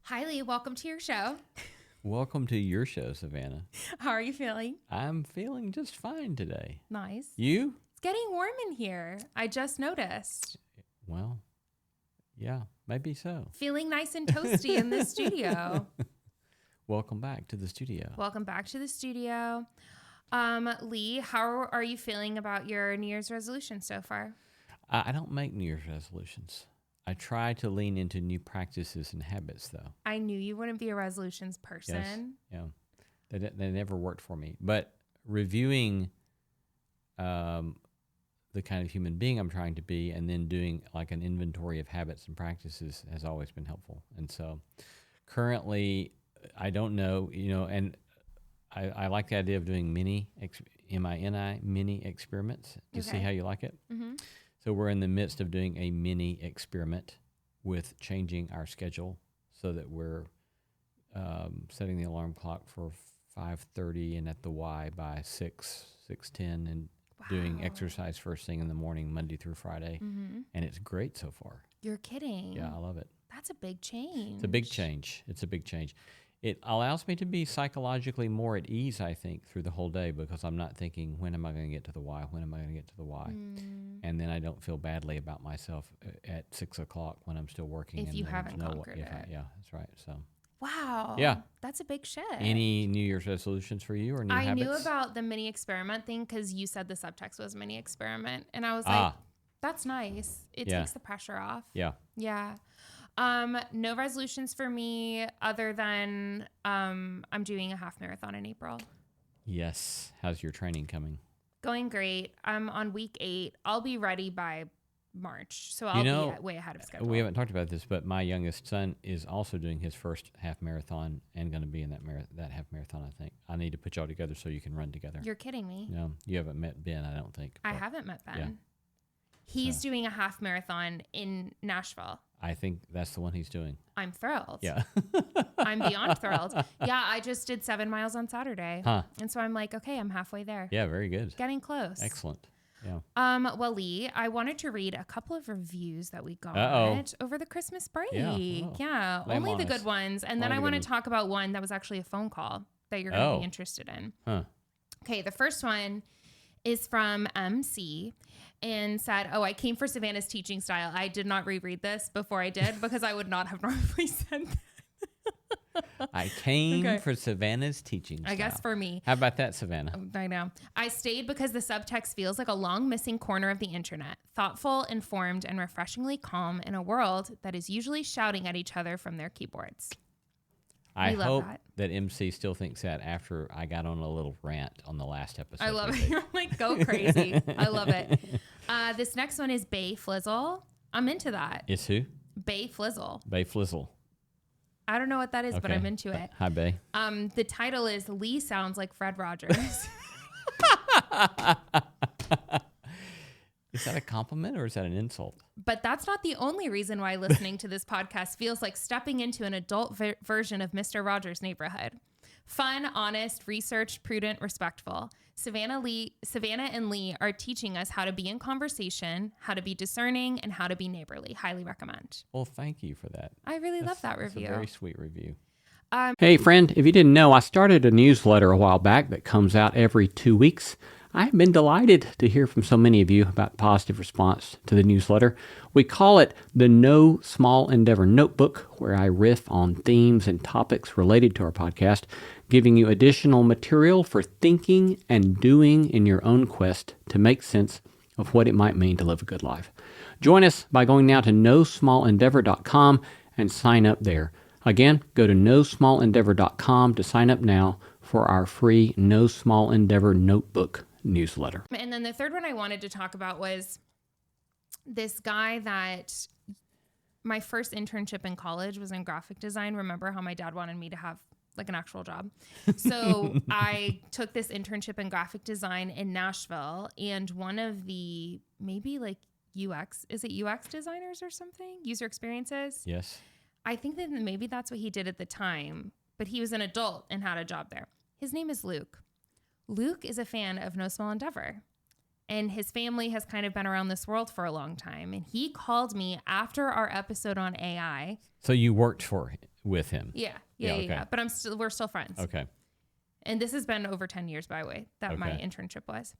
Hi, Lee. Welcome to your show. Welcome to your show, Savannah. How are you feeling? I'm feeling just fine today. Nice. You? It's getting warm in here. I just noticed. Well, yeah, maybe so. Feeling nice and toasty in the studio. Welcome back to the studio. Welcome back to the studio. Lee, how are you feeling about your New Year's resolution so far? I don't make New Year's resolutions. I try to lean into new practices and habits, though. I knew you wouldn't be a resolutions person. Yes, yeah. They never worked for me. But reviewing the kind of human being I'm trying to be and then doing like an inventory of habits and practices has always been helpful. And so currently, I don't know, and I like the idea of doing mini experiments to see how you like it. Mm-hmm. So we're in the midst of doing a mini experiment with changing our schedule so that we're setting the alarm clock for 5:30 and at the Y by 6:10 and doing exercise first thing in the morning, Monday through Friday. Mm-hmm. And it's great so far. You're kidding. Yeah, I love it. That's a big change. It's a big change. It allows me to be psychologically more at ease, I think, through the whole day because I'm not thinking, when am I going to get to the Y? When am I going to get to the Y? And then I don't feel badly about myself at 6 o'clock when I'm still working. If and you there's haven't no conquered it. Yeah, that's right. So. Wow. Yeah. That's a big shift. Any New Year's resolutions for you or new habits? I knew about the mini experiment thing because you said the subtext was mini experiment. And I was like, that's nice. It takes the pressure off. Yeah. Yeah. No resolutions for me other than I'm doing a half marathon in April. Yes. How's your training coming? Going great. I'm on week 8. I'll be ready by March. So I'll be way ahead of schedule. We haven't talked about this, but my youngest son is also doing his first half marathon and going to be in that half marathon, I think. I need to put y'all together so you can run together. You're kidding me. No, you haven't met Ben, I don't think. I haven't met Ben. Yeah. He's doing a half marathon in Nashville. I think that's the one he's doing. I'm thrilled. Yeah. I'm beyond thrilled. Yeah, I just did 7 miles on Saturday. Huh. And so I'm like, okay, I'm halfway there. Yeah, very good. Getting close. Excellent. Yeah. Well, Lee, I wanted to read a couple of reviews that we got over the Christmas break. Yeah. Only the good ones. And then I want to talk about one that was actually a phone call that you're going to be interested in. Huh. Okay, the first one is from MC and said, I came for Savannah's teaching style. I did not reread this before I did because I would not have normally said that. I came for Savannah's teaching style. I guess for me. How about that, Savannah? I know. I stayed because the subtext feels like a long missing corner of the internet. Thoughtful, informed, and refreshingly calm in a world that is usually shouting at each other from their keyboards. I hope that MC still thinks that after I got on a little rant on the last episode. I love it. You're like, go crazy. I love it. This next one is Bay Flizzle. I'm into that. It's who? Bay Flizzle. Bay Flizzle. I don't know what that is, but I'm into it. Hi, Bay. The title is Lee Sounds Like Fred Rogers. Is that a compliment or is that an insult? But that's not the only reason why listening to this podcast feels like stepping into an adult version of Mr. Rogers' Neighborhood. Fun, honest, researched, prudent, respectful. Savannah and Lee are teaching us how to be in conversation, how to be discerning, and how to be neighborly. Highly recommend. Well, thank you for that. I really love that review. It's a very sweet review. Hey, friend, if you didn't know, I started a newsletter a while back that comes out every 2 weeks. I've been delighted to hear from so many of you about positive response to the newsletter. We call it the No Small Endeavor Notebook, where I riff on themes and topics related to our podcast, giving you additional material for thinking and doing in your own quest to make sense of what it might mean to live a good life. Join us by going now to nosmallendeavor.com and sign up there. Again, go to nosmallendeavor.com to sign up now for our free No Small Endeavor Notebook newsletter. And then the third one I wanted to talk about was this guy that my first internship in college was in graphic design. Remember how my dad wanted me to have like an actual job? So I took this internship in graphic design in Nashville, and one of the maybe like UX designers or something? User experiences? Yes. I think that maybe that's what he did at the time, but he was an adult and had a job there. His name is Luke. Luke is a fan of No Small Endeavor, and his family has kind of been around this world for a long time. And he called me after our episode on AI. So you worked with him. Yeah. Okay. But we're still friends. Okay. And this has been over 10 years, by the way, that my internship was.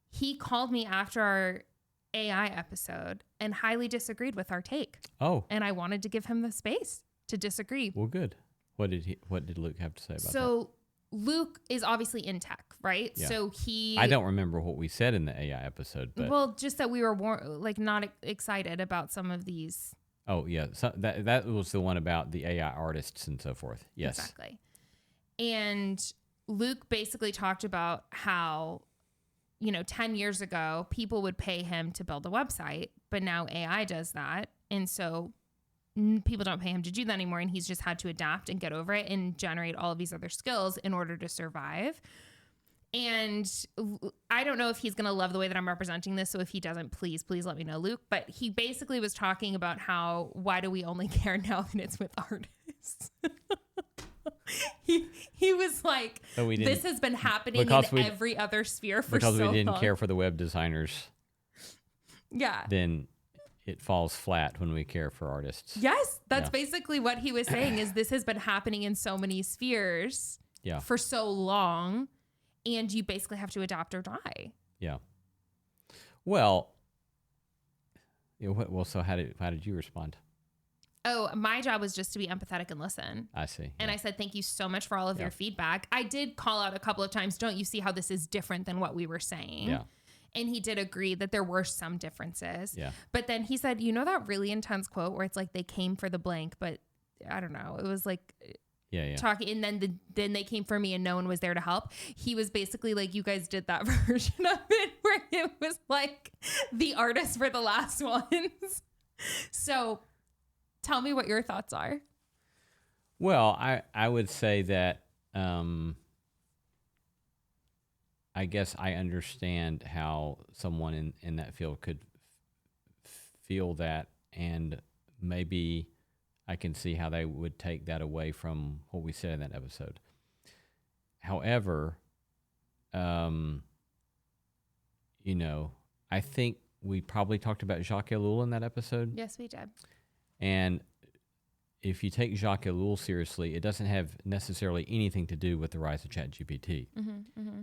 He called me after our AI episode and highly disagreed with our take. Oh. And I wanted to give him the space to disagree. Well, good. What did Luke have to say about that? So Luke is obviously in tech, right? Yeah. So I don't remember what we said in the AI episode, but well, just that we were not excited about some of these. Oh yeah, so that was the one about the AI artists and so forth. Yes, exactly. And Luke basically talked about how, 10 years ago, people would pay him to build a website, but now AI does that. And so people don't pay him to do that anymore. And he's just had to adapt and get over it and generate all of these other skills in order to survive. And I don't know if he's going to love the way that I'm representing this. So if he doesn't, please let me know, Luke. But he basically was talking about why do we only care now that it's with artists? He was like, this has been happening in every other sphere for so long. Because we didn't care for the web designers. Yeah. Then it falls flat when we care for artists. Yes. That's basically what he was saying is this has been happening in so many spheres for so long. And you basically have to adapt or die. Yeah. Well, so how did you respond? Oh, my job was just to be empathetic and listen. I see. And I said, thank you so much for all of your feedback. I did call out a couple of times, don't you see how this is different than what we were saying? Yeah. And he did agree that there were some differences. Yeah. But then he said, that really intense quote where it's like they came for the blank, but I don't know. It was like talking, and then they came for me and no one was there to help. He was basically like, you guys did that version of it where it was like the artists were the last ones. So tell me what your thoughts are. Well, I would say that I guess I understand how someone in that field could feel that, and maybe I can see how they would take that away from what we said in that episode. However, I think we probably talked about Jacques Ellul in that episode. Yes, we did. And if you take Jacques Ellul seriously, it doesn't have necessarily anything to do with the rise of ChatGPT.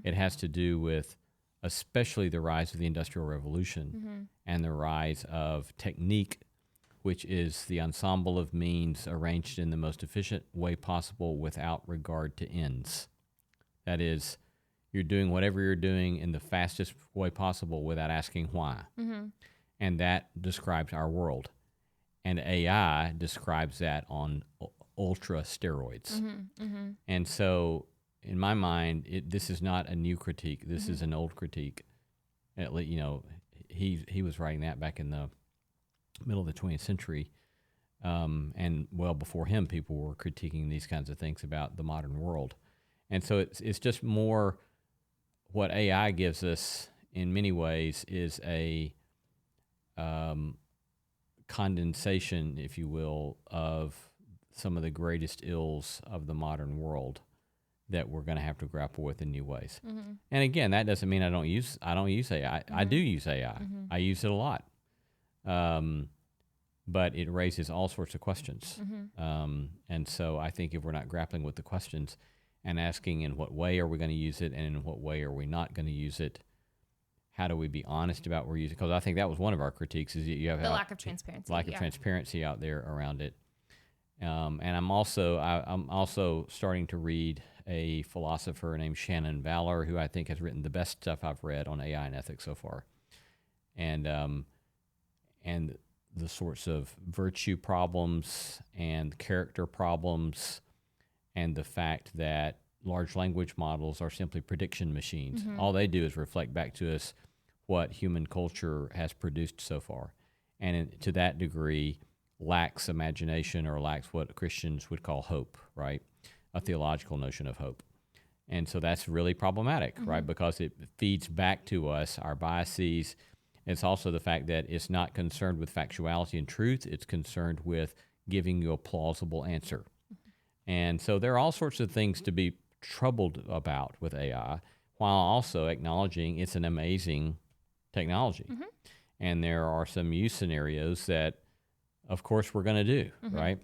It has to do with especially the rise of the Industrial Revolution and the rise of technique, which is the ensemble of means arranged in the most efficient way possible without regard to ends. That is, you're doing whatever you're doing in the fastest way possible without asking why. And that describes our world. And AI describes that on ultra steroids. And so, in my mind, this is not a new critique. This is an old critique. At least, he was writing that back in the middle of the 20th century. And well before him, people were critiquing these kinds of things about the modern world. And so it's just more what AI gives us in many ways is a condensation, if you will, of some of the greatest ills of the modern world that we're going to have to grapple with in new ways. And again, that doesn't mean I don't use AI. I do use AI. I use it a lot. But it raises all sorts of questions. And so I think if we're not grappling with the questions and asking in what way are we going to use it and in what way are we not going to use it, how do we be honest about what we're using? Because I think that was one of our critiques is that you have the lack of transparency. Lack of transparency out there around it. And I'm also starting to read a philosopher named Shannon Valor, who I think has written the best stuff I've read on AI and ethics so far. And the sorts of virtue problems and character problems and the fact that large language models are simply prediction machines. All they do is reflect back to us what human culture has produced so far. And to that degree, lacks imagination or lacks what Christians would call hope, right? A theological notion of hope. And so that's really problematic, right? Because it feeds back to us our biases. It's also the fact that it's not concerned with factuality and truth. It's concerned with giving you a plausible answer. And so there are all sorts of things to be troubled about with AI, while also acknowledging it's an amazing technology. And there are some use scenarios that, of course, we're going to do, right?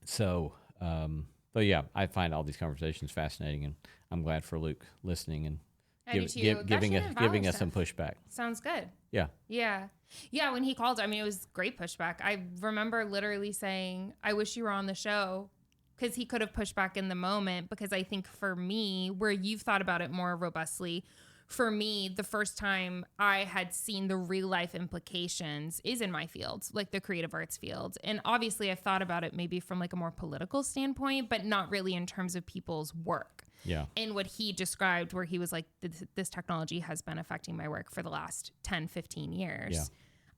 But yeah, I find all these conversations fascinating, and I'm glad for Luke listening and I do too. giving That should us involve some stuff. pushback. Sounds good. Yeah. Yeah. Yeah, when he called, I mean, it was great pushback. I remember literally saying, I wish you were on the show, because he could have pushed back in the moment. Because I think for me, where you've thought about it more robustly, for me, the first time I had seen the real life implications is in my field, like the creative arts field. And obviously I've thought about it maybe from like a more political standpoint, but not really in terms of people's work. Yeah. And what he described, where he was like, this technology has been affecting my work for the last 10, 15 years. Yeah.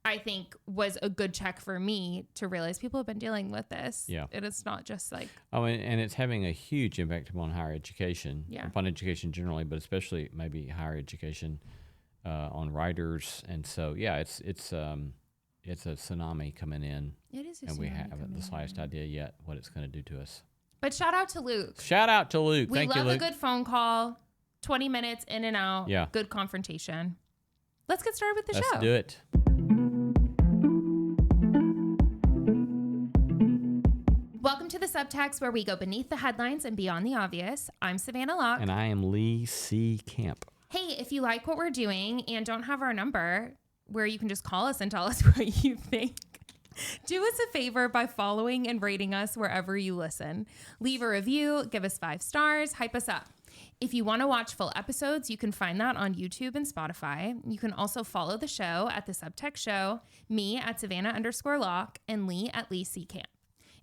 I think was a good check for me to realize people have been dealing with this. Yeah. And it's not just like, Oh, and it's having a huge impact upon higher education, Yeah. upon education generally, but especially maybe higher education on writers. And so, yeah, it's a tsunami coming in, it is a and we tsunami haven't coming the slightest in. idea yet what it's going to do to us. But shout out to Luke. Shout out to Luke. We Thank you, love a Luke. good phone call, 20 minutes in and out. Yeah. Good confrontation. Let's get started with the Let's show. do it. Welcome to the Subtext, where we go beneath the headlines and beyond the obvious. I'm Savannah Locke. And I am Lee C. Camp. Hey, if you like what we're doing and don't have our number, where you can just call us and tell us what you think, do us a favor by following and rating us wherever you listen. Leave a review, give us 5 stars, hype us up. If you want to watch full episodes, you can find that on YouTube and Spotify. You can also follow the show at The Subtext Show, me at Savannah_Locke, and Lee at Lee C. Camp.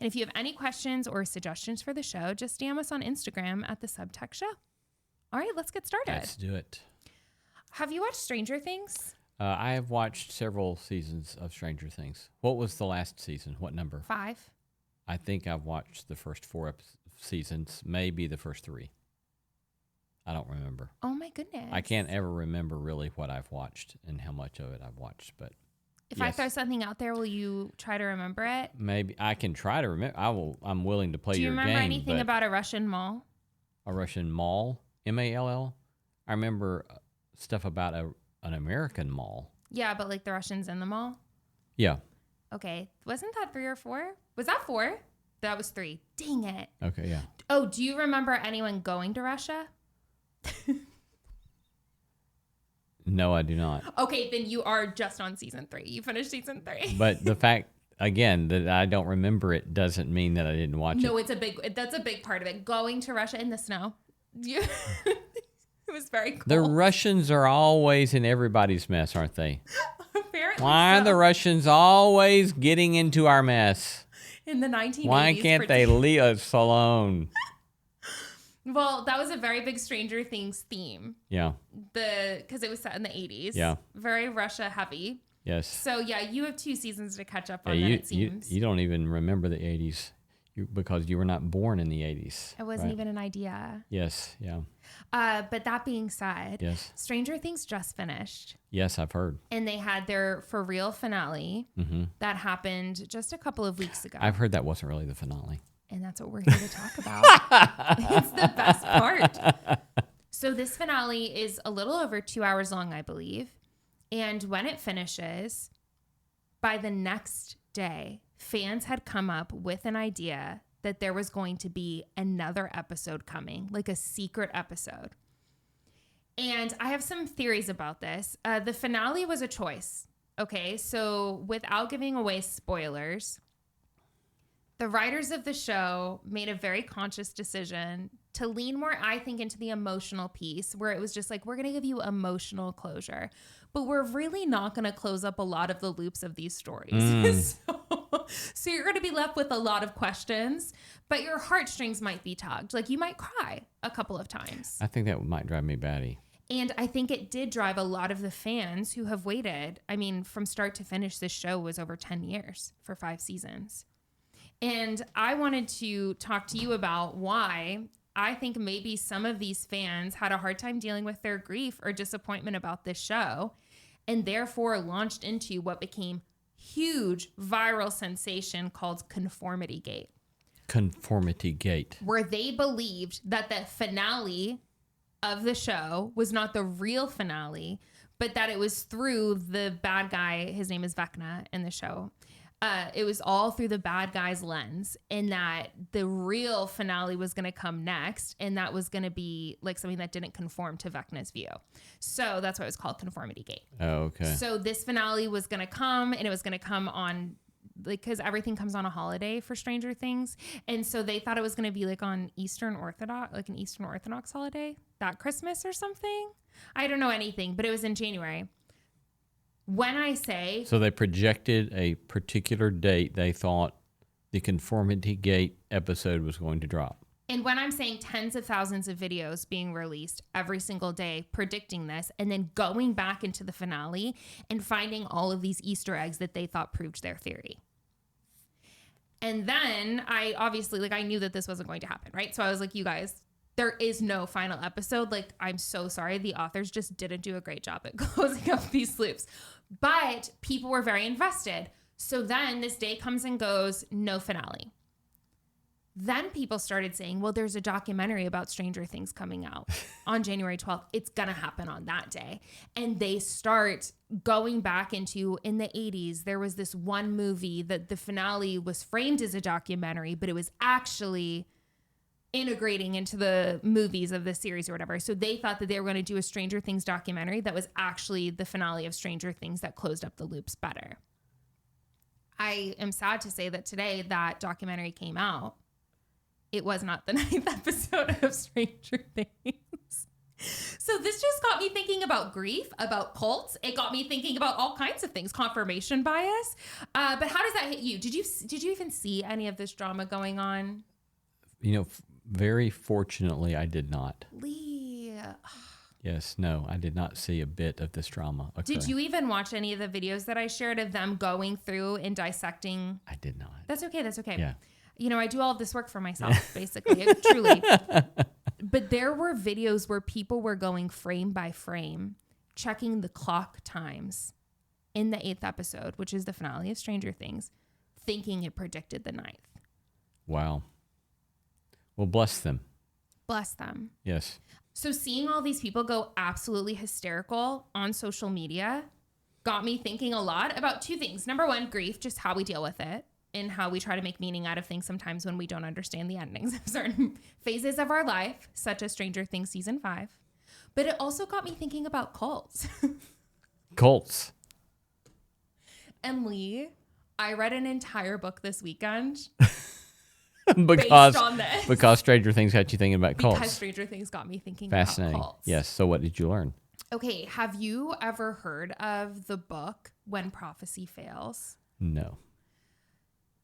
And if you have any questions or suggestions for the show, just DM us on Instagram at The Subtext Show. All right, let's get started. Let's do it. Have you watched Stranger Things? I have watched several seasons of Stranger Things. What was the last season? What number? 5. I think I've watched the first 4 seasons, maybe the first 3. I don't remember. Oh my goodness. I can't ever remember really what I've watched and how much of it I've watched, but If I throw something out there, will you try to remember it? maybe I can try to remember. I'm willing to play Do you your game. remember anything but about a Russian mall? a Russian mall? MALL? I remember stuff about an American mall. Yeah, but like the Russians in the mall? Yeah. Okay. Wasn't that 3 or 4? Was that 4? That was 3. Dang it. Okay, yeah. Oh, do you remember anyone going to Russia? No, I do not. Okay, then you are just on season 3. You finished season 3. But the fact, again, that I don't remember it doesn't mean that I didn't watch it. No, that's a big part of it. Going to Russia in the snow. It was very cool. The Russians are always in everybody's mess, aren't they? Apparently Why are the Russians always getting into our mess? in the 1980s. Why can't they leave us alone? Well, that was a very big Stranger Things theme. Yeah. Because it was set in the 80s. Yeah. Very Russia heavy. Yes. So yeah, you have 2 seasons to catch up on. Yeah, It seems. you don't even remember the 80s because you were not born in the 80s. It wasn't right? even an idea. Yes. Yeah. But that being said, Yes. Stranger Things just finished. Yes, I've heard. And they had their for real finale that happened just a couple of weeks ago. I've heard that wasn't really the finale. And that's what we're here to talk about. It's the best part. So this finale is a little over 2 hours long, I believe. And when it finishes, by the next day, fans had come up with an idea that there was going to be another episode coming, like a secret episode. And I have some theories about this. The finale was a choice. Okay, so without giving away spoilers, the writers of the show made a very conscious decision to lean more, I think, into the emotional piece, where it was just like, we're going to give you emotional closure, but we're really not going to close up a lot of the loops of these stories. So you're going to be left with a lot of questions, but your heartstrings might be tugged. Like you might cry a couple of times. I think that might drive me batty. And I think it did drive a lot of the fans who have waited. I mean, from start to finish, this show was over 10 years for 5 seasons. And I wanted to talk to you about why I think maybe some of these fans had a hard time dealing with their grief or disappointment about this show, and therefore launched into what became huge viral sensation called Conformity Gate. Conformity Gate. Where they believed that the finale of the show was not the real finale, but that it was through the bad guy, his name is Vecna in the show, it was all through the bad guy's lens, and that the real finale was going to come next, and that was going to be like something that didn't conform to Vecna's view. So that's why it was called Conformity Gate. Oh, okay. So this finale was going to come, and it was going to come on, like, because everything comes on a holiday for Stranger Things, and so they thought it was going to be like on Eastern Orthodox, like an Eastern Orthodox holiday, that Christmas or something. I don't know anything, but it was in January. When I say... So they projected a particular date they thought the Conformity Gate episode was going to drop. And when I'm saying tens of thousands of videos being released every single day predicting this, and then going back into the finale and finding all of these Easter eggs that they thought proved their theory. And then I obviously, like, I knew that this wasn't going to happen, right? So I was like, you guys, there is no final episode. Like, I'm so sorry. The authors just didn't do a great job at closing up these loops. But people were very invested. So then this day comes and goes, no finale. Then people started saying, well, there's a documentary about Stranger Things coming out on January 12th. It's going to happen on that day. And they start going back into, in the 80s, there was this one movie that the finale was framed as a documentary, but it was actually integrating into the movies of the series or whatever. So they thought that they were going to do a Stranger Things documentary that was actually the finale of Stranger Things that closed up the loops better. I am sad to say that today that documentary came out. It was not the 9th episode of Stranger Things. So this just got me thinking about grief, about cults. It got me thinking about all kinds of things, confirmation bias. But how does that hit you? Did you even see any of this drama going on? You know, very fortunately, I did not. Lee. Yes, no, I did not see a bit of this drama occur. Did you even watch any of the videos that I shared of them going through and dissecting? I did not. That's okay. That's okay. Yeah. You know, I do all of this work for myself, basically, truly. But there were videos where people were going frame by frame, checking the clock times in the 8th episode, which is the finale of Stranger Things, thinking it predicted the 9th. Wow. Well, bless them. Bless them. Yes. So seeing all these people go absolutely hysterical on social media got me thinking a lot about two things. Number one, grief, just how we deal with it and how we try to make meaning out of things sometimes when we don't understand the endings of certain phases of our life, such as Stranger Things Season 5. But it also got me thinking about cults. Cults. And Lee, I read an entire book this weekend because, based on this. Because Stranger Things got you thinking about cults. Because Stranger Things got me thinking Fascinating. about cults. Yes. So what did you learn? Okay, have you ever heard of the book When Prophecy Fails? No.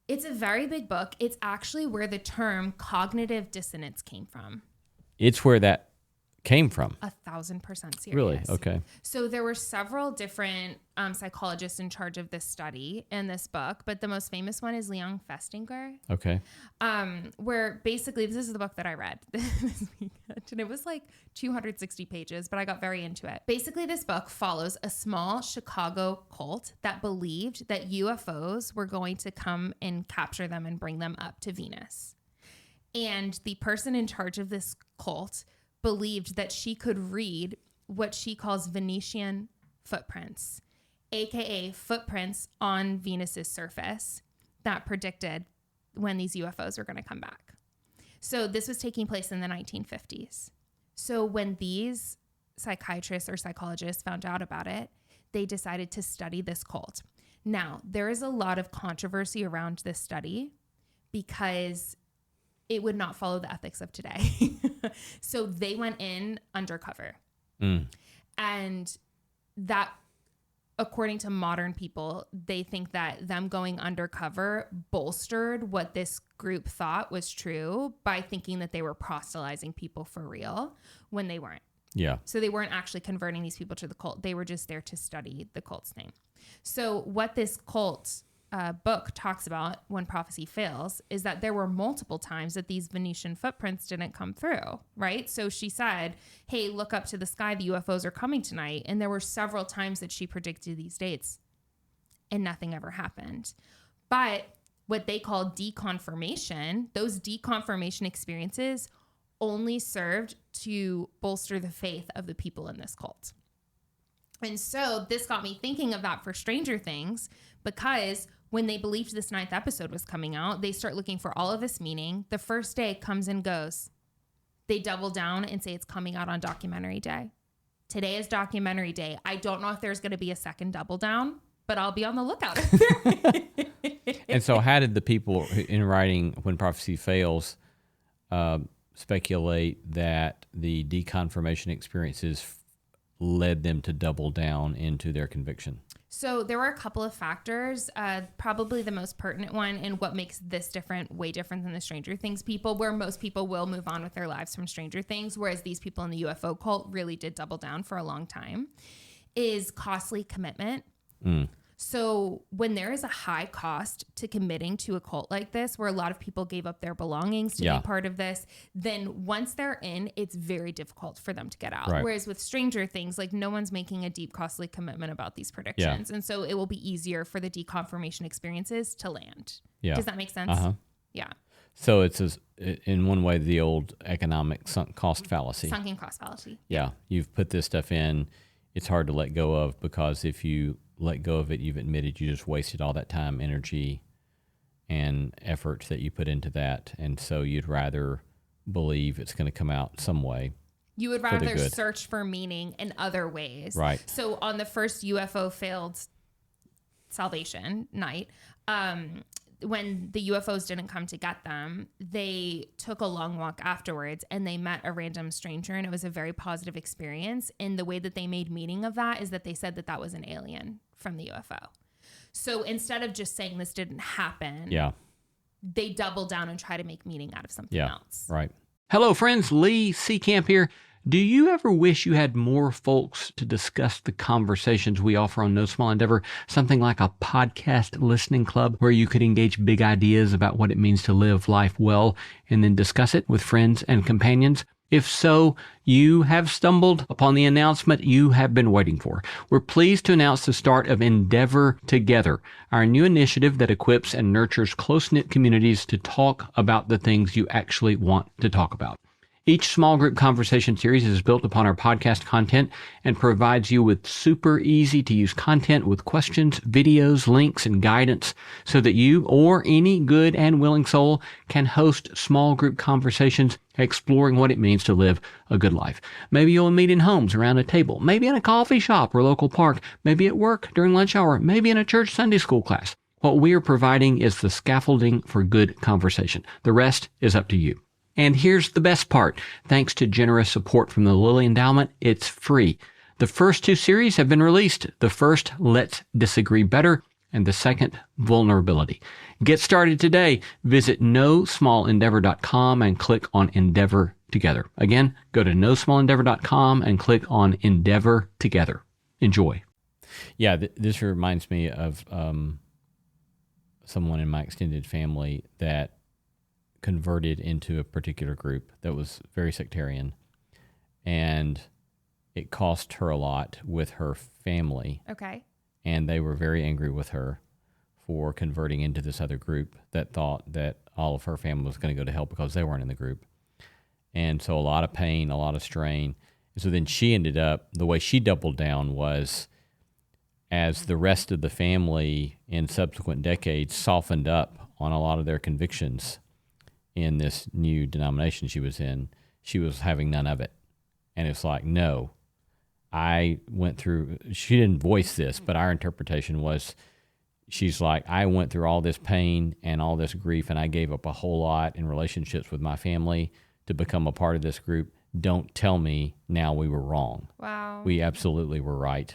It's a very big book. It's actually where the term cognitive dissonance came from. It's where that came from. 1,000% serious. Really? Okay. So there were several different psychologists in charge of this study in this book, but the most famous one is Leon Festinger. Okay. Where basically, this is the book that I read this weekend, and it was like 260 pages, but I got very into it. Basically, this book follows a small Chicago cult that believed that UFOs were going to come and capture them and bring them up to Venus. And the person in charge of this cult believed that she could read what she calls Venetian footprints, aka footprints on Venus's surface that predicted when these UFOs were going to come back. So this was taking place in the 1950s. So when these psychiatrists or psychologists found out about it, they decided to study this cult. Now, there is a lot of controversy around this study because it would not follow the ethics of today. So they went in undercover. And that, according to modern people, they think that them going undercover bolstered what this group thought was true by thinking that they were proselytizing people for real when they weren't. Yeah. So they weren't actually converting these people to the cult. They were just there to study the cult's thing. So what this cult book talks about, When Prophecy Fails, is that there were multiple times that these Venetian footprints didn't come through, right? So she said, hey, look up to the sky, the UFOs are coming tonight. And there were several times that she predicted these dates and nothing ever happened. But what they call deconfirmation, those deconfirmation experiences only served to bolster the faith of the people in this cult. And so this got me thinking of that for Stranger Things, because when they believed this 9th episode was coming out, they start looking for all of this meaning. The first day comes and goes. They double down and say it's coming out on documentary day. Today is documentary day. I don't know if there's going to be a second double down, but I'll be on the lookout. And so how did the people in writing When Prophecy Fails speculate that the deconfirmation experiences led them to double down into their conviction? So there were a couple of factors. Probably the most pertinent one, and what makes this way different than the Stranger Things people, where most people will move on with their lives from Stranger Things, whereas these people in the UFO cult really did double down for a long time, is costly commitment. So when there is a high cost to committing to a cult like this, where a lot of people gave up their belongings to be part of this, then once they're in, it's very difficult for them to get out. Right. Whereas with Stranger Things, like no one's making a deep, costly commitment about these predictions. And so it will be easier for the deconfirmation experiences to land. Does that make sense? Yeah. So it's in one way the old economic sunk cost fallacy. Sunken cost fallacy. Yeah. You've put this stuff in. It's hard to let go of, because if you let go of it, you've admitted you just wasted all that time, energy, and effort that you put into that. And so you'd rather believe it's going to come out some way. You would rather search for meaning in other ways. Right. So on the first UFO failed salvation night, when the UFOs didn't come to get them, they took a long walk afterwards and they met a random stranger, and it was a very positive experience. And the way that they made meaning of that is that they said that that was an alien from the UFO. So instead of just saying this didn't happen, they double down and try to make meaning out of something else. Right. Hello, friends. Lee Seacamp here. Do you ever wish you had more folks to discuss the conversations we offer on No Small Endeavor? Something like a podcast listening club where you could engage big ideas about what it means to live life well and then discuss it with friends and companions? If so, you have stumbled upon the announcement you have been waiting for. We're pleased to announce the start of Endeavor Together, our new initiative that equips and nurtures close-knit communities to talk about the things you actually want to talk about. Each small group conversation series is built upon our podcast content and provides you with super easy to use content with questions, videos, links, and guidance so that you or any good and willing soul can host small group conversations exploring what it means to live a good life. Maybe you'll meet in homes around a table, maybe in a coffee shop or local park, maybe at work during lunch hour, maybe in a church Sunday school class. What we are providing is the scaffolding for good conversation. The rest is up to you. And here's the best part. Thanks to generous support from the Lilly Endowment, it's free. The first 2 series have been released. The first, Let's Disagree Better, and the second, Vulnerability. Get started today. Visit NoSmallEndeavor.com and click on Endeavor Together. Again, go to NoSmallEndeavor.com and click on Endeavor Together. Enjoy. Yeah, this reminds me of someone in my extended family that converted into a particular group that was very sectarian, and it cost her a lot with her family. Okay. And they were very angry with her for converting into this other group that thought that all of her family was going to go to hell because they weren't in the group. And so a lot of pain, a lot of strain. And so then she ended up, the way she doubled down was, as the rest of the family in subsequent decades softened up on a lot of their convictions in this new denomination she was in, she was having none of it. And it's like, no, I went through, she didn't voice this, but our interpretation was, she's like, I went through all this pain and all this grief, and I gave up a whole lot in relationships with my family to become a part of this group. Don't tell me now we were wrong. Wow. We absolutely were right.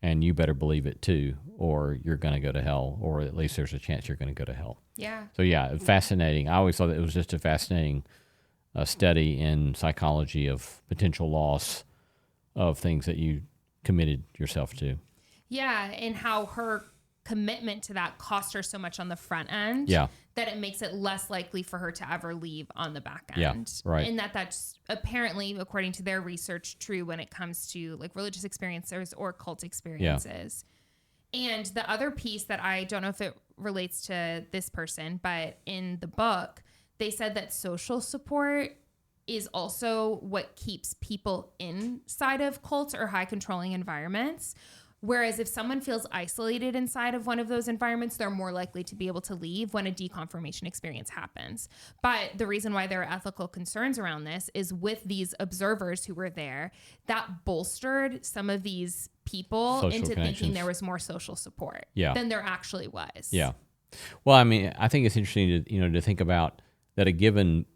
And you better believe it too, or you're going to go to hell, or at least there's a chance you're going to go to hell. Yeah. So yeah, fascinating. I always thought that it was just a fascinating study in psychology of potential loss of things that you committed yourself to. Yeah, and how her commitment to that cost her so much on the front end that it makes it less likely for her to ever leave on the back end. Yeah, right. And that's apparently, according to their research, true when it comes to like religious experiences or cult experiences. Yeah. And the other piece that I don't know if it relates to this person, but in the book, they said that social support is also what keeps people inside of cults or high controlling environments. Whereas if someone feels isolated inside of one of those environments, they're more likely to be able to leave when a deconfirmation experience happens. But the reason why there are ethical concerns around this is with these observers who were there, that bolstered some of these people Social into connections. thinking there was more social support than there actually was. Yeah. Well, I mean, I think it's interesting to think about that a given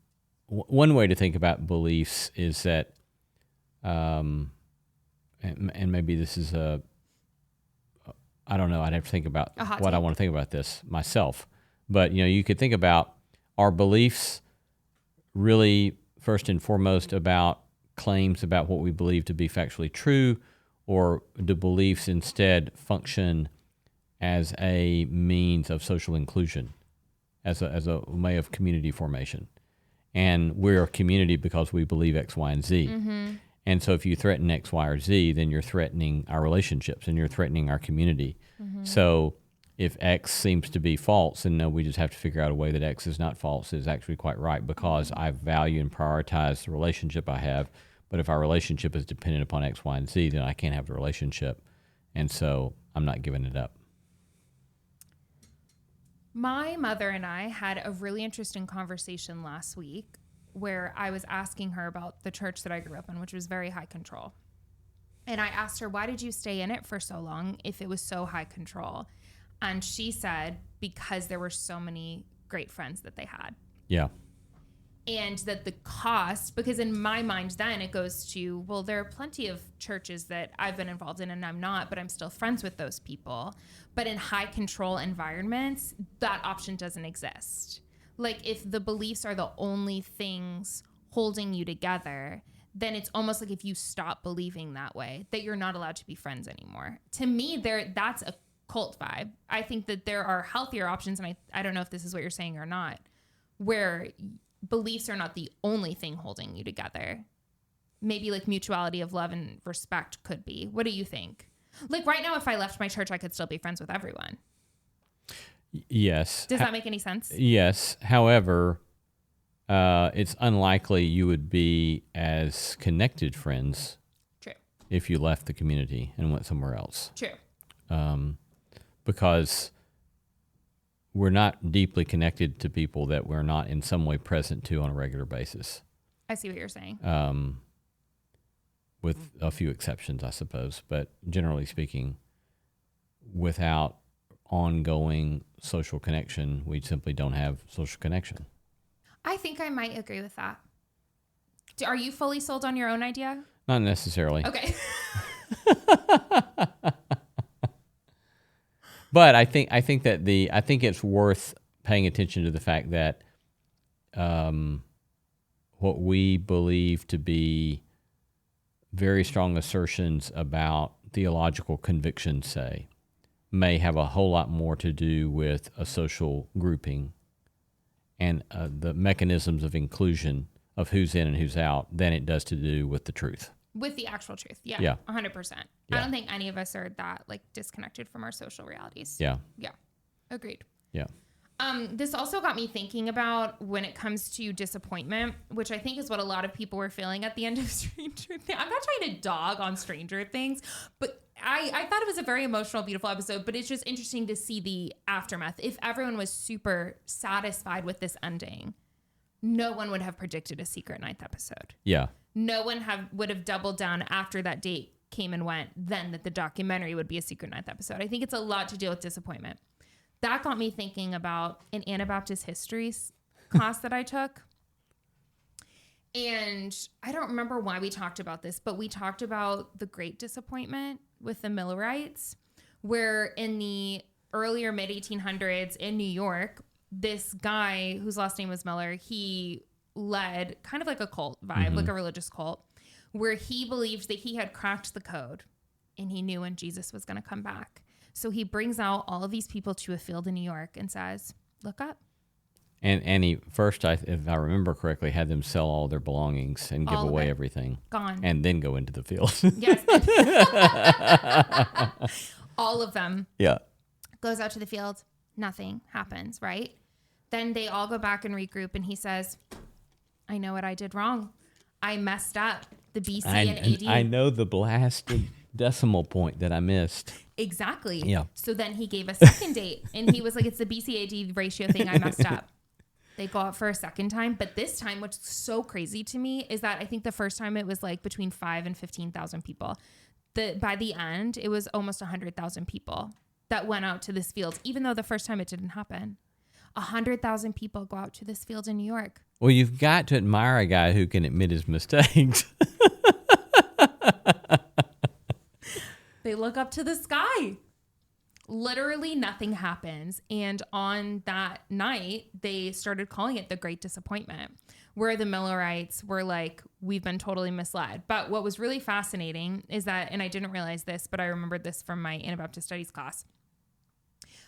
one way to think about beliefs is that, and maybe this is I don't know. I'd have to think about what I want to think about this myself. But, you could think about, our beliefs really first and foremost about claims about what we believe to be factually true, or do beliefs instead function as a means of social inclusion, as a way of community formation? And we're a community because we believe X, Y, and Z. Mm-hmm. And so if you threaten X, Y, or Z, then you're threatening our relationships and you're threatening our community. Mm-hmm. So if X seems to be false, then no, we just have to figure out a way that X is not false, is actually quite right, because I value and prioritize the relationship I have. But if our relationship is dependent upon X, Y, and Z, then I can't have the relationship. And so I'm not giving it up. My mother and I had a really interesting conversation last week where I was asking her about the church that I grew up in, which was very high control. And I asked her, why did you stay in it for so long if it was so high control? And she said, because there were so many great friends that they had. Yeah. And that the cost, because in my mind then it goes to, well, there are plenty of churches that I've been involved in and I'm not, but I'm still friends with those people. But in high control environments, that option doesn't exist. Like if the beliefs are the only things holding you together, then it's almost like if you stop believing that way, that you're not allowed to be friends anymore. To me, that's a cult vibe. I think that there are healthier options, and I don't know if this is what you're saying or not, where beliefs are not the only thing holding you together. Maybe like mutuality of love and respect could be. What do you think? Like right now, if I left my church, I could still be friends with everyone. Yes. Does that make any sense? Yes. However, it's unlikely you would be as connected friends. True. If you left the community and went somewhere else. True. Because we're not deeply connected to people that we're not in some way present to on a regular basis. I see what you're saying. With a few exceptions, I suppose. But generally speaking, without ongoing social connection, we simply don't have social connection. I think I might agree with that. Are you fully sold on your own idea? Not necessarily. Okay. But I think it's worth paying attention to the fact that what we believe to be very strong assertions about theological convictions, say, may have a whole lot more to do with a social grouping and the mechanisms of inclusion of who's in and who's out than it does to do with the truth. With the actual truth. Yeah. Yeah. 100%. Yeah. I don't think any of us are that like disconnected from our social realities. Yeah. Yeah. Agreed. Yeah. This also got me thinking about when it comes to disappointment, which I think is what a lot of people were feeling at the end of Stranger Things. I'm not trying to dog on Stranger Things, but I thought it was a very emotional, beautiful episode, but it's just interesting to see the aftermath. If everyone was super satisfied with this ending, no one would have predicted a secret ninth episode. Yeah. No one would have doubled down after that date came and went, then that the documentary would be a secret ninth episode. I think it's a lot to deal with disappointment. That got me thinking about an Anabaptist history class that I took. And I don't remember why we talked about this, but we talked about the Great Disappointment with the Millerites, where in the earlier mid-1800s in New York, this guy whose last name was Miller, he led kind of like a cult vibe, like a religious cult, where he believed that he had cracked the code and he knew when Jesus was going to come back. So he brings out all of these people to a field in New York and says, look up. And he first, if I remember correctly, had them sell all their belongings and give All of away it. everything. Gone. And then go into the field. Yes. All of them. Yeah. Goes out to the field. Nothing happens, right? Then they all go back and regroup and he says, I know what I did wrong. I messed up the BC and AD. I know the blasted decimal point that I missed. Exactly. Yeah. So then he gave a second date, and he was like, it's the BCAD ratio thing I messed up. They go out for a second time, but this time, what's so crazy to me is that I think the first time it was like between 5 and 15,000 people. By the end, it was almost 100,000 people that went out to this field, even though the first time it didn't happen. 100,000 people go out to this field in New York. Well, you've got to admire a guy who can admit his mistakes. They look up to the sky. Literally nothing happens. And on that night, they started calling it the Great Disappointment, where the Millerites were like, we've been totally misled. But what was really fascinating is that, and I didn't realize this, but I remembered this from my Anabaptist Studies class,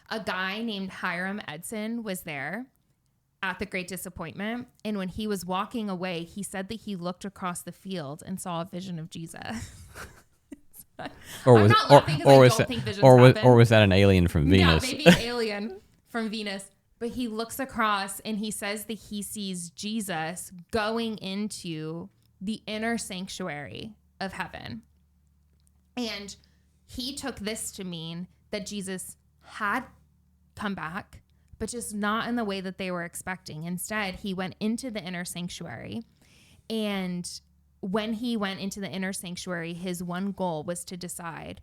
a guy named Hiram Edson was there at the Great Disappointment. And when he was walking away, he said that he looked across the field and saw a vision of Jesus. Or I'm was, not laughing because I don't think visions happen. or was that an alien from Venus? Yeah, maybe an alien from Venus. But he looks across and he says that he sees Jesus going into the inner sanctuary of heaven. And he took this to mean that Jesus had come back, but just not in the way that they were expecting. Instead, he went into the inner sanctuary, and when he went into the inner sanctuary, his one goal was to decide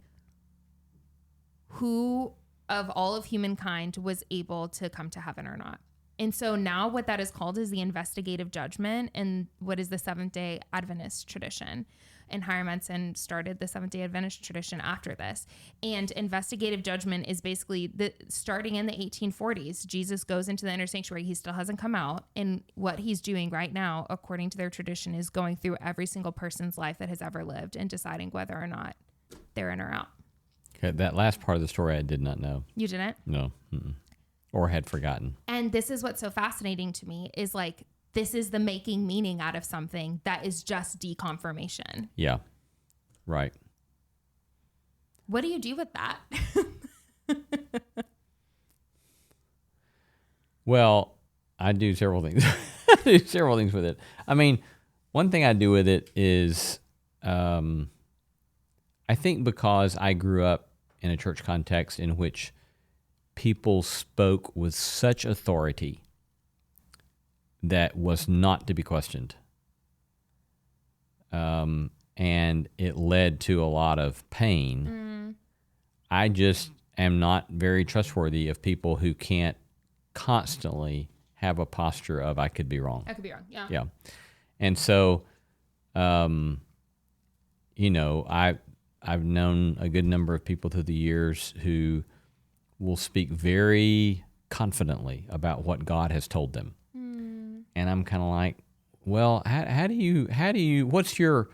who of all of humankind was able to come to heaven or not. And so now what that is called is the investigative judgment, and what is the Seventh-day Adventist tradition. And Hiram Edson started the Seventh-day Adventist tradition after this. And investigative judgment is basically starting in the 1840s. Jesus goes into the inner sanctuary. He still hasn't come out. And what he's doing right now, according to their tradition, is going through every single person's life that has ever lived and deciding whether or not they're in or out. Okay, that last part of the story I did not know. You didn't? No. Mm-mm. Or had forgotten. And this is what's so fascinating to me is like, this is the making meaning out of something that is just deconfirmation. Yeah. Right. What do you do with that? Well, I do several things. I do several things with it. I mean, one thing I do with it is, I think because I grew up in a church context in which people spoke with such authority that was not to be questioned. And it led to a lot of pain. I just am not very trustworthy of people who can't constantly have a posture of, I could be wrong. I could be wrong, yeah. Yeah. And so, you know, I've known a good number of people through the years who will speak very confidently about what God has told them. And I'm kind of like, well, how do you, what's your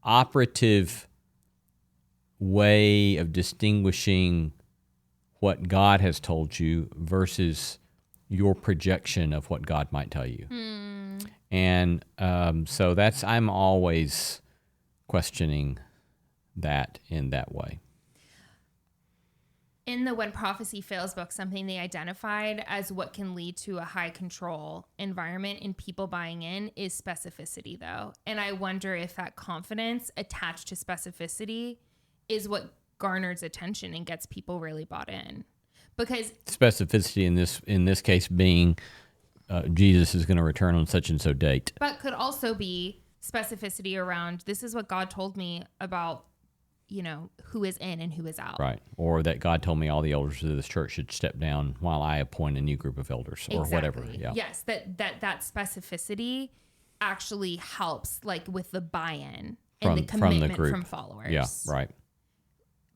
operative way of distinguishing what God has told you versus your projection of what God might tell you? And so I'm always questioning that in that way. In the When Prophecy Fails book, something they identified as what can lead to a high control environment and people buying in is specificity, though. And I wonder if that confidence attached to specificity is what garners attention and gets people really bought in. Because specificity in this case being Jesus is going to return on such and so date. But could also be specificity around, this is what God told me about, you know, who is in and who is out. Right. Or that God told me all the elders of this church should step down while I appoint a new group of elders or whatever. Yeah. Yes. That specificity actually helps, like, with the buy-in and the commitment from followers. Yeah. Right.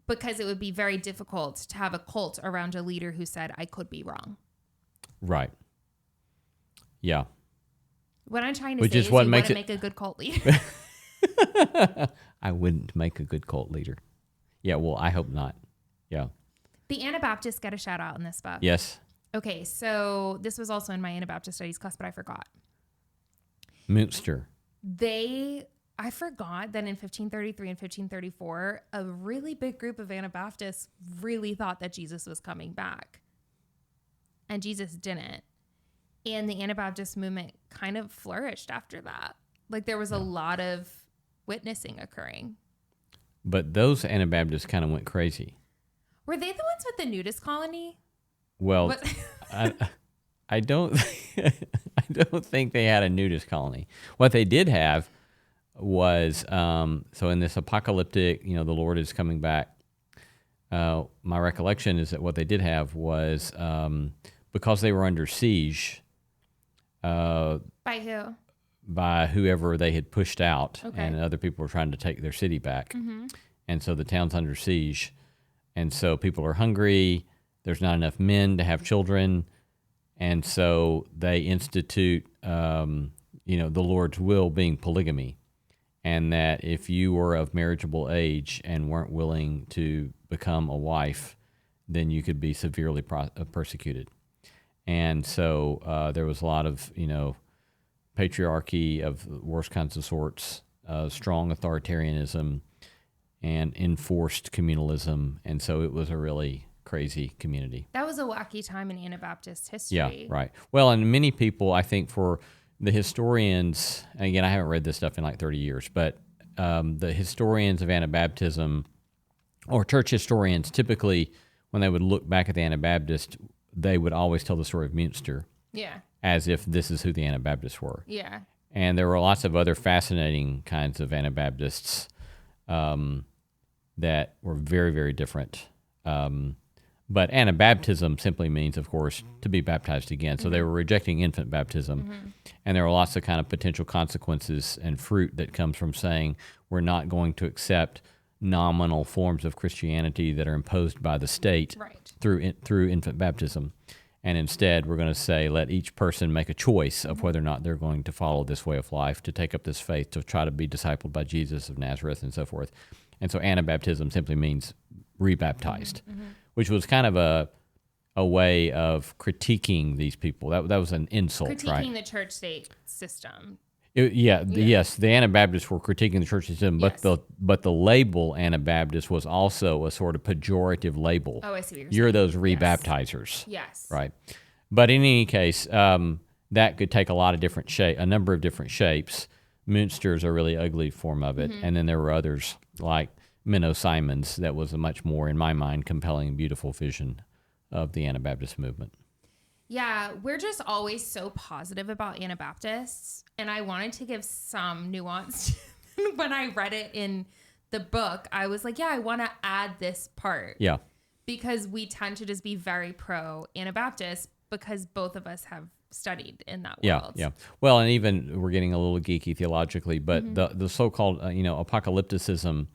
Because it would be very difficult to have a cult around a leader who said, I could be wrong. Right. Yeah. What I'm trying to Which say is is what you makes want to make a good cult leader. I wouldn't make a good cult leader. Yeah, well, I hope not. Yeah. The Anabaptists get a shout out in this book. Yes. Okay, so this was also in my Anabaptist Studies class, but I forgot. Münster. I forgot that in 1533 and 1534, a really big group of Anabaptists really thought that Jesus was coming back. And Jesus didn't. And the Anabaptist movement kind of flourished after that. Like, there was a lot of witnessing occurring. But those Anabaptists kind of went crazy. Were they the ones with the nudist colony? Well, What? I don't I don't think they had a nudist colony. What they did have was so in this apocalyptic, the Lord is coming back. My recollection is that what they did have was because they were under siege. By who? By whoever they had pushed out, Okay. and other people were trying to take their city back. And so the town's under siege, and so people are hungry. There's not enough men to have children, and so they institute, the Lord's will being polygamy, and that if you were of marriageable age and weren't willing to become a wife, then you could be severely persecuted. And so there was a lot of, patriarchy of the worst kinds of sorts, strong authoritarianism, and enforced communalism. And so it was a really crazy community. That was a wacky time in Anabaptist history. Yeah, right. Well, and many people, I think for the historians, again, I haven't read this stuff in like 30 years, but the historians of Anabaptism or church historians, typically when they would look back at the Anabaptist, they would always tell the story of Münster. Yeah. As if this is who the Anabaptists were. Yeah. And there were lots of other fascinating kinds of Anabaptists that were very, very different. But Anabaptism simply means, of course, to be baptized again. So they were rejecting infant baptism. And there were lots of kind of potential consequences and fruit that comes from saying we're not going to accept nominal forms of Christianity that are imposed by the state through infant baptism. And instead, we're going to say, let each person make a choice of whether or not they're going to follow this way of life, to take up this faith, to try to be discipled by Jesus of Nazareth and so forth. And so Anabaptism simply means rebaptized, which was kind of a way of critiquing these people. That was an insult, right? Critiquing the church-state system. Yes, the Anabaptists were critiquing the church system, Yes. but the label Anabaptist was also a sort of pejorative label. Oh, I see what you're You're saying. those rebaptizers. Yes. Right. But in any case, that could take a lot of different a number of different shapes. Münster is a really ugly form of it. And then there were others like Menno Simons that was a much more, in my mind, compelling and beautiful vision of the Anabaptist movement. Yeah, we're just always so positive about Anabaptists, and I wanted to give some nuance. When I read it in the book, I was like, yeah, I want to add this part. Yeah. Because we tend to just be very pro Anabaptist because both of us have studied in that world. Yeah. Well, and even we're getting a little geeky theologically, but the so-called, apocalypticism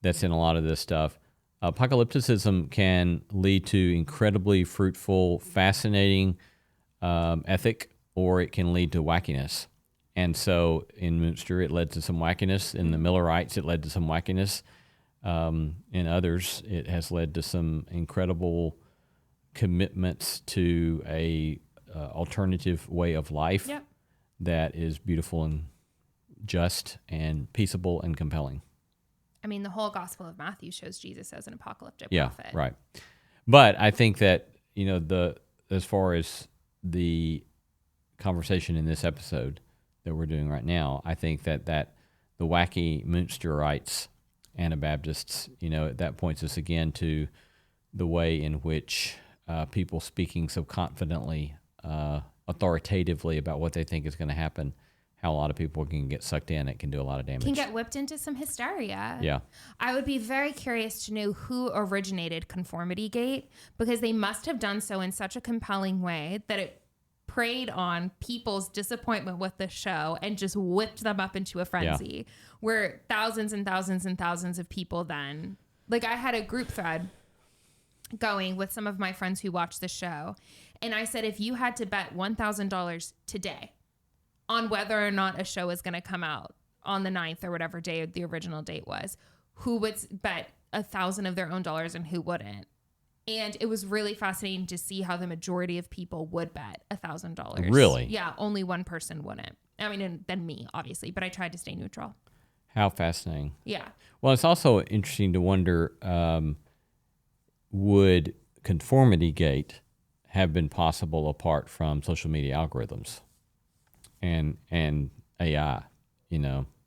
that's in a lot of this stuff, apocalypticism can lead to incredibly fruitful, fascinating ethic, or it can lead to wackiness. And so in Münster, it led to some wackiness. In the Millerites, it led to some wackiness. In others, it has led to some incredible commitments to a alternative way of life that is beautiful and just and peaceable and compelling. I mean, the whole Gospel of Matthew shows Jesus as an apocalyptic Yeah, prophet. right. But I think that, as far as the conversation in this episode that we're doing right now, I think that the wacky Münsterites, Anabaptists, that points us again to the way in which people speaking so confidently, authoritatively about what they think is going to happen, how a lot of people can get sucked in. It can do a lot of damage. Can get whipped into some hysteria. Yeah. I would be very curious to know who originated Conformity Gate, because they must have done so in such a compelling way that it preyed on people's disappointment with the show and just whipped them up into a frenzy where thousands and thousands and thousands of people then, like I had a group thread going with some of my friends who watched the show. And I said, if you had to bet $1,000 today on whether or not a show is going to come out on the 9th or whatever day the original date was, who would bet 1,000 of their own dollars and who wouldn't? And it was really fascinating to see how the majority of people would bet $1,000. Really? Yeah, only one person wouldn't. I mean, and then me, obviously, but I tried to stay neutral. How fascinating. Yeah. Well, it's also interesting to wonder, would Conformity Gate have been possible apart from social media algorithms and AI,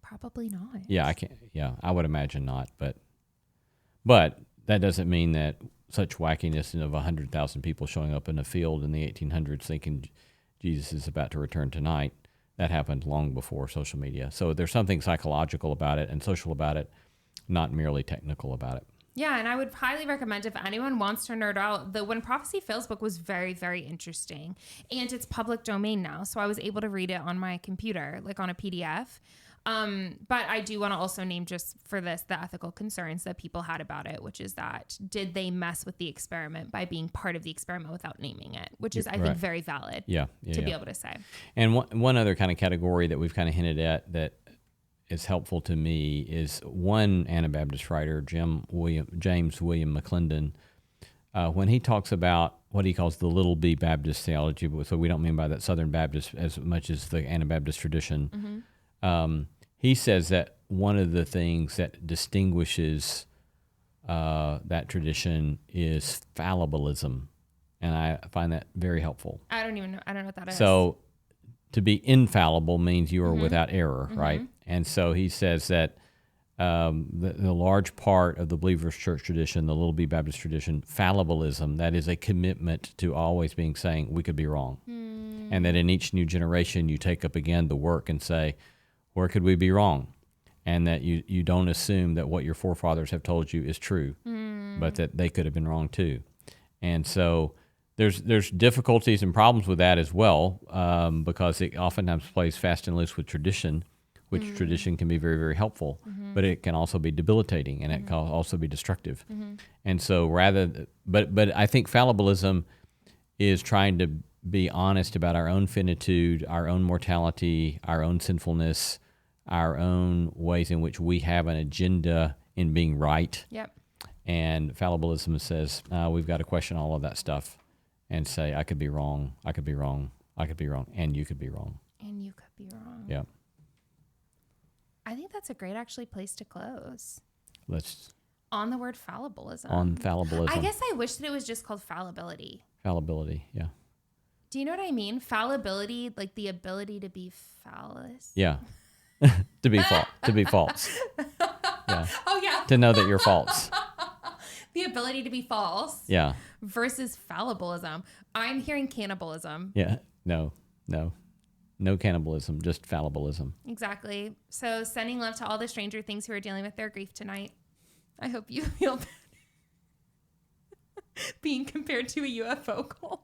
Probably not. Yeah, I would imagine not, but But that doesn't mean that such wackiness of 100,000 people showing up in a field in the 1800s thinking Jesus is about to return tonight, that happened long before social media. So there's something psychological about it and social about it, not merely technical about it. Yeah, and I would highly recommend if anyone wants to nerd out, the When Prophecy Fails book was very, very interesting. And it's public domain now, so I was able to read it on my computer, like on a PDF. But I do want to also name, just for this, the ethical concerns that people had about it, which is that did they mess with the experiment by being part of the experiment without naming it, which is, I think, very valid to be able to say. And one other kind of category that we've kind of hinted at that is helpful to me is one Anabaptist writer, James William McClendon, when he talks about what he calls the little b Baptist theology, so we don't mean by that Southern Baptist as much as the Anabaptist tradition. He says that one of the things that distinguishes that tradition is fallibilism, and I find that very helpful. I don't know what that is. So to be infallible means you are without error, right? And so he says that the large part of the Believers Church tradition, the Little B Baptist tradition, fallibilism, that is a commitment to always saying we could be wrong. And that in each new generation you take up again the work and say, where could we be wrong? And that you don't assume that what your forefathers have told you is true, but that they could have been wrong too. And so there's difficulties and problems with that as well, because it oftentimes plays fast and loose with tradition, which tradition can be very, very helpful, but it can also be debilitating, and it can also be destructive. And so but I think fallibilism is trying to be honest about our own finitude, our own mortality, our own sinfulness, our own ways in which we have an agenda in being right. Yep. And fallibilism says we've got to question all of that stuff and say, I could be wrong, I could be wrong, I could be wrong, and you could be wrong. And you could be wrong. Yeah. I think that's a great place to close. On the word fallibilism. On fallibilism. I guess I wish that it was just called fallibility. Fallibility, yeah. Do you know what I mean? Fallibility, like the ability to be phallus. Yeah. to be false. Yeah. Oh, yeah. To know that you're false. The ability to be false. Yeah. Versus fallibilism. I'm hearing cannibalism. Yeah. No cannibalism, just fallibilism. Exactly. So sending love to all the Stranger Things who are dealing with their grief tonight. I hope you feel better being compared to a UFO cult.